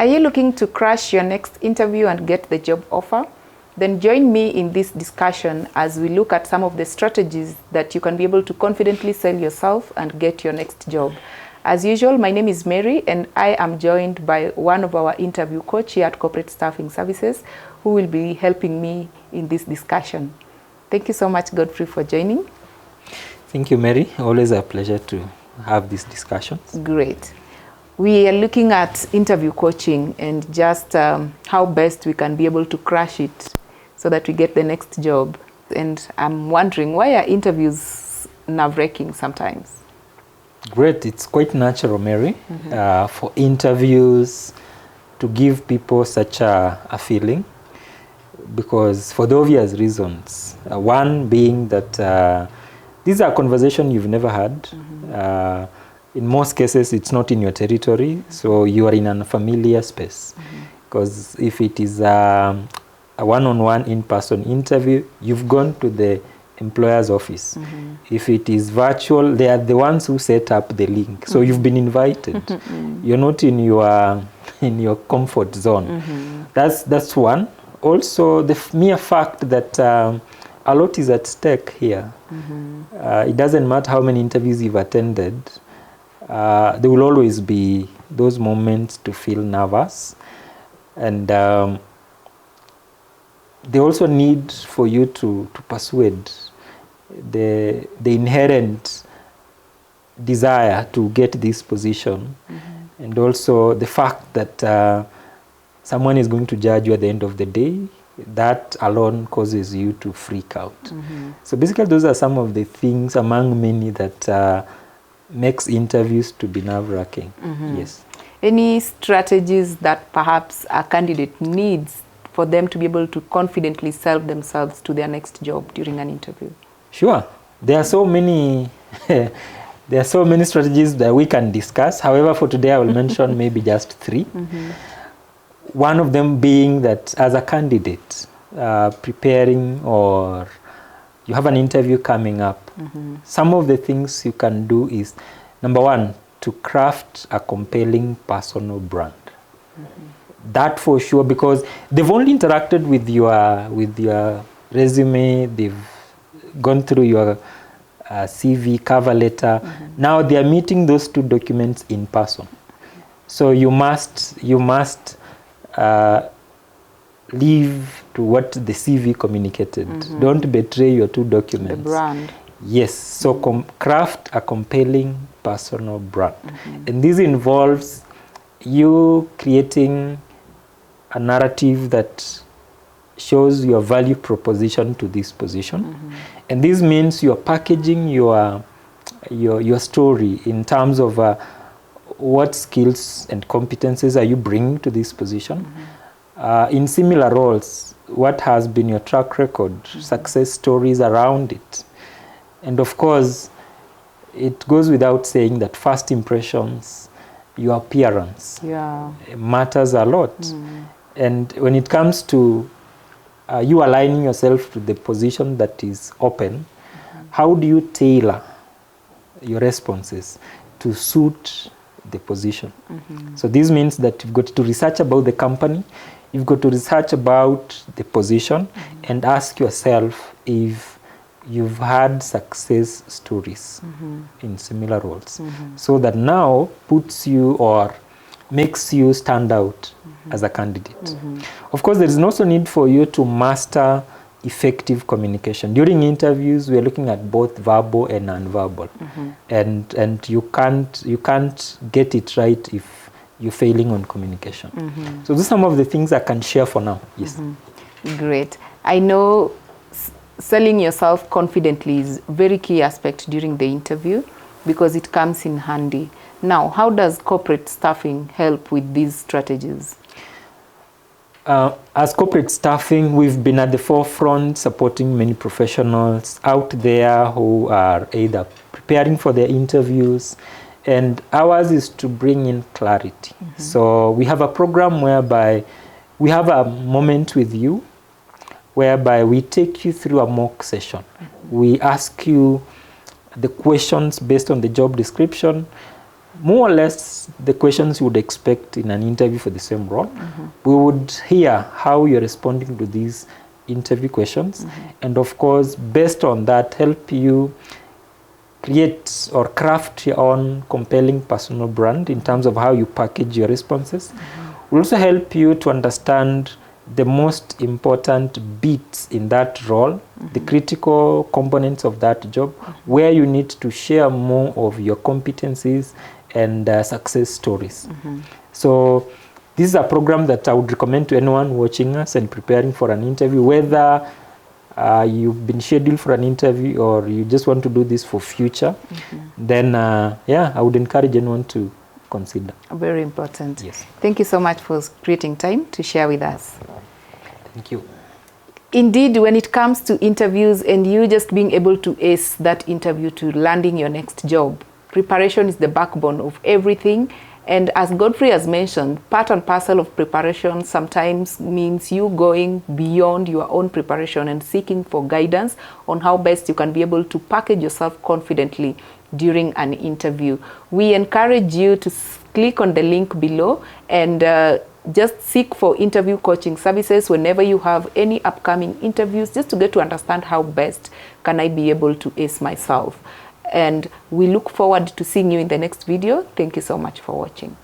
Are you looking to crush your next interview and get the job offer? Then join me in this discussion as we look at some of the strategies that you can be able to confidently sell yourself and get your next job. As usual, my name is Mary and I am joined by one of our interview coach here at Corporate Staffing Services who will be helping me in this discussion. Thank you so much, Godfrey, for joining. Thank you, Mary. Always a pleasure to have these discussions. Great. We are looking at interview coaching and just how best we can be able to crush it so that we get the next job. And I'm wondering, why are interviews nerve-wracking sometimes? Great. It's quite natural, Mary, for interviews to give people such a feeling, because for the obvious reasons. One being that these are conversations you've never had. In most cases, it's not in your territory, so you are in a familiar space. Because if it is a one-on-one in-person interview, you've gone to the employer's office. If it is virtual, they are the ones who set up the link. So you've been invited. You're not in your comfort zone. That's one. Also, the mere fact that a lot is at stake here. It doesn't matter how many interviews you've attended. There will always be those moments to feel nervous. And they also need for you to persuade the inherent desire to get this position, and also the fact that someone is going to judge you at the end of the day. That alone causes you to freak out. So basically those are some of the things among many that makes interviews to be nerve-wracking. Yes. Any strategies that perhaps a candidate needs for them to be able to confidently sell themselves to their next job during an interview? Sure. There are so many there are so many strategies that we can discuss. However, for today I will mention maybe just three. One of them being that as a candidate preparing, or you have an interview coming up, some of the things you can do is, number one, to craft a compelling personal brand. That for sure, because they've only interacted with your resume, they've gone through your CV, cover letter. Now they are meeting those two documents in person. So you must live to what the CV communicated. Don't betray your two documents. The brand. Yes, so craft a compelling personal brand. And this involves you creating a narrative that shows your value proposition to this position. And this means you're packaging your story in terms of what skills and competences are you bringing to this position. In similar roles, what has been your track record, success stories around it. And of course, it goes without saying that first impressions, your appearance matters a lot. And when it comes to you aligning yourself to the position that is open, how do you tailor your responses to suit the position? So this means that you've got to research about the company, you've got to research about the position, and ask yourself if you've had success stories in similar roles. So that now puts you or makes you stand out as a candidate. Of course, there is also need for you to master effective communication. During interviews, we are looking at both verbal and non-verbal. And you can't get it right if you're failing on communication. So those are some of the things I can share for now. Yes. Great. I know selling yourself confidently is a very key aspect during the interview because it comes in handy. Now, how does corporate staffing help with these strategies? As corporate staffing, we've been at the forefront supporting many professionals out there who are either preparing for their interviews, and ours is to bring in clarity. So we have a program whereby we have a moment with you, whereby we take you through a mock session. We ask you the questions based on the job description, more or less the questions you would expect in an interview for the same role. We would hear how you're responding to these interview questions, and of course, based on that, help you create or craft your own compelling personal brand in terms of how you package your responses. Will also help you to understand the most important beats in that role, the critical components of that job, where you need to share more of your competencies and success stories. So this is a program that I would recommend to anyone watching us and preparing for an interview, whether you've been scheduled for an interview or you just want to do this for future, then yeah, I would encourage anyone to consider. Very important. Yes. Thank you so much for creating time to share with us. Thank you. Indeed, when it comes to interviews and you just being able to ace that interview to landing your next job, preparation is the backbone of everything. And as Godfrey has mentioned, part and parcel of preparation sometimes means you going beyond your own preparation and seeking for guidance on how best you can be able to package yourself confidently during an interview. We encourage you to click on the link below and just seek for interview coaching services whenever you have any upcoming interviews, just to get to understand how best can I be able to ace myself. And we look forward to seeing you in the next video. Thank you so much for watching.